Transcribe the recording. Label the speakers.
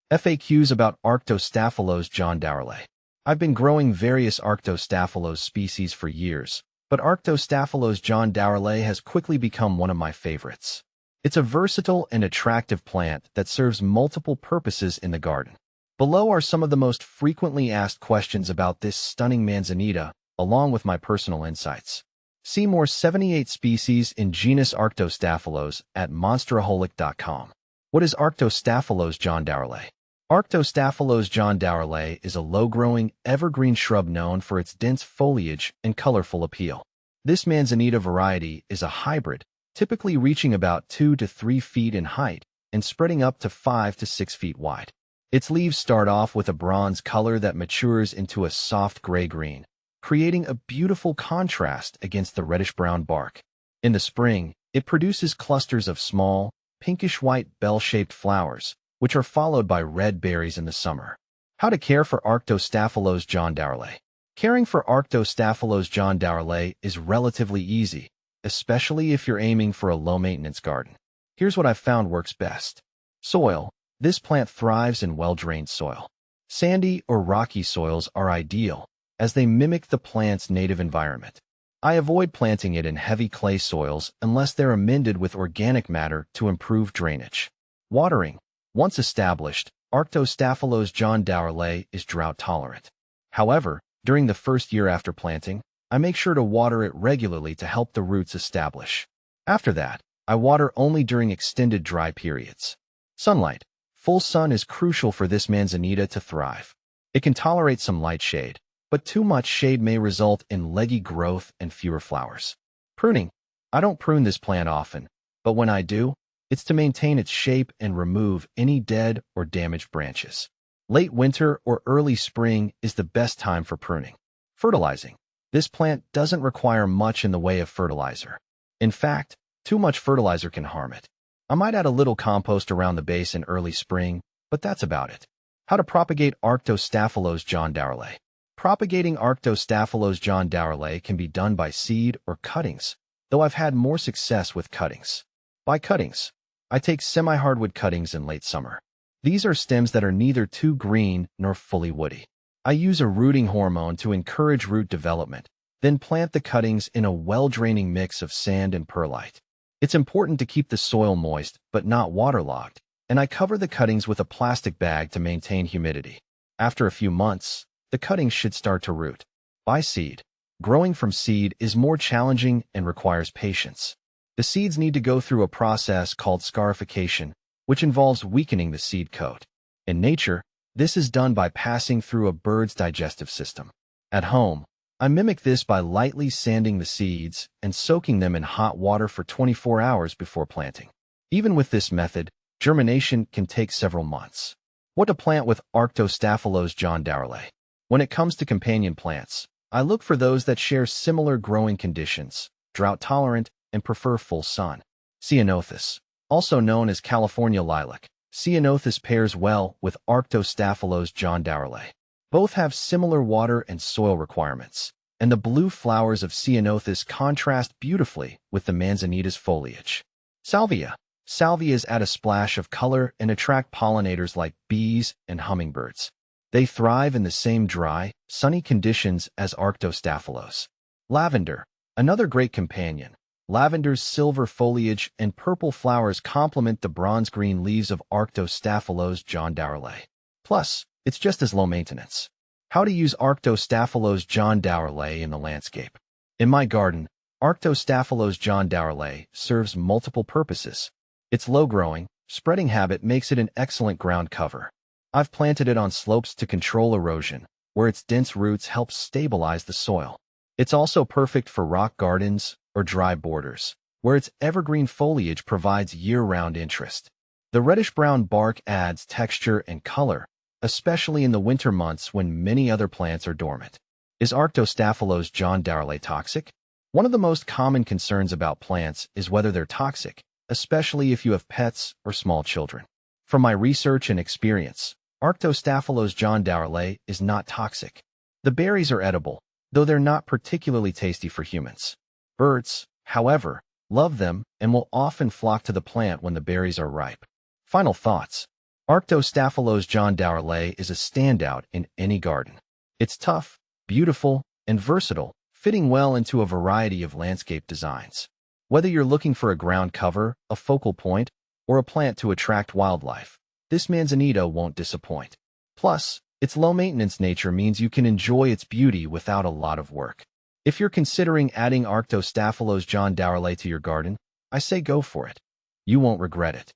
Speaker 1: FAQs about Arctostaphylos John Dourley. I've been growing various Arctostaphylos species for years, but Arctostaphylos John Dourley has quickly become one of my favorites. It's a versatile and attractive plant that serves multiple purposes in the garden. Below are some of the most frequently asked questions about this stunning manzanita, along with my personal insights. See more 78 species in genus Arctostaphylos at monsteraholic.com. What is Arctostaphylos John Dourley? Arctostaphylos John Dourley is a low-growing, evergreen shrub known for its dense foliage and colorful appeal. This manzanita variety is a hybrid, typically reaching about 2 to 3 feet in height and spreading up to 5 to 6 feet wide. Its leaves start off with a bronze color that matures into a soft gray-green, creating a beautiful contrast against the reddish-brown bark. In the spring, it produces clusters of small, pinkish-white bell-shaped flowers, which are followed by red berries in the summer. How to care for Arctostaphylos John Dourley. Caring for Arctostaphylos John Dourley is relatively easy, especially if you're aiming for a low-maintenance garden. Here's what I've found works best. Soil. This plant thrives in well-drained soil. Sandy or rocky soils are ideal, as they mimic the plant's native environment. I avoid planting it in heavy clay soils unless they're amended with organic matter to improve drainage. Watering. Once established, Arctostaphylos John Dourley is drought-tolerant. However, during the first year after planting, I make sure to water it regularly to help the roots establish. After that, I water only during extended dry periods. Sunlight. Full sun is crucial for this manzanita to thrive. It can tolerate some light shade, but too much shade may result in leggy growth and fewer flowers. Pruning. I don't prune this plant often, but when I do, it's to maintain its shape and remove any dead or damaged branches. Late winter or early spring is the best time for pruning. Fertilizing. This plant doesn't require much in the way of fertilizer. In fact, too much fertilizer can harm it. I might add a little compost around the base in early spring, but that's about it. How to propagate Arctostaphylos John Dourley. Propagating Arctostaphylos John Dourley can be done by seed or cuttings, though I've had more success with cuttings. By cuttings, I take semi-hardwood cuttings in late summer. These are stems that are neither too green nor fully woody. I use a rooting hormone to encourage root development, then plant the cuttings in a well-draining mix of sand and perlite. It's important to keep the soil moist but not waterlogged, and I cover the cuttings with a plastic bag to maintain humidity. After a few months, the cuttings should start to root. By seed. Growing from seed is more challenging and requires patience. The seeds need to go through a process called scarification, which involves weakening the seed coat. In nature, this is done by passing through a bird's digestive system. At home, I mimic this by lightly sanding the seeds and soaking them in hot water for 24 hours before planting. Even with this method, germination can take several months. What to plant with Arctostaphylos John Dourley. When it comes to companion plants, I look for those that share similar growing conditions, drought-tolerant, and prefer full sun. Ceanothus, also known as California lilac. Ceanothus pairs well with Arctostaphylos John Dourley. Both have similar water and soil requirements, and the blue flowers of Ceanothus contrast beautifully with the manzanita's foliage. Salvia. Salvias add a splash of color and attract pollinators like bees and hummingbirds. They thrive in the same dry, sunny conditions as Arctostaphylos. Lavender. Another great companion. Lavender's silver foliage and purple flowers complement the bronze-green leaves of Arctostaphylos John Dourley. Plus, it's just as low maintenance. How to use Arctostaphylos John Dourley in the landscape. In my garden, Arctostaphylos John Dourley serves multiple purposes. Its low-growing, spreading habit makes it an excellent ground cover. I've planted it on slopes to control erosion, where its dense roots help stabilize the soil. It's also perfect for rock gardens or dry borders, where its evergreen foliage provides year-round interest. The reddish-brown bark adds texture and color, especially in the winter months when many other plants are dormant. Is Arctostaphylos John Dourley toxic? One of the most common concerns about plants is whether they're toxic, especially if you have pets or small children. From my research and experience, Arctostaphylos John Dourley is not toxic. The berries are edible, though they're not particularly tasty for humans. Birds, however, love them and will often flock to the plant when the berries are ripe. Final thoughts. Arctostaphylos John Dourley is a standout in any garden. It's tough, beautiful, and versatile, fitting well into a variety of landscape designs. Whether you're looking for a ground cover, a focal point, or a plant to attract wildlife, this manzanita won't disappoint. Plus, its low-maintenance nature means you can enjoy its beauty without a lot of work. If you're considering adding Arctostaphylos John Dourley to your garden, I say go for it. You won't regret it.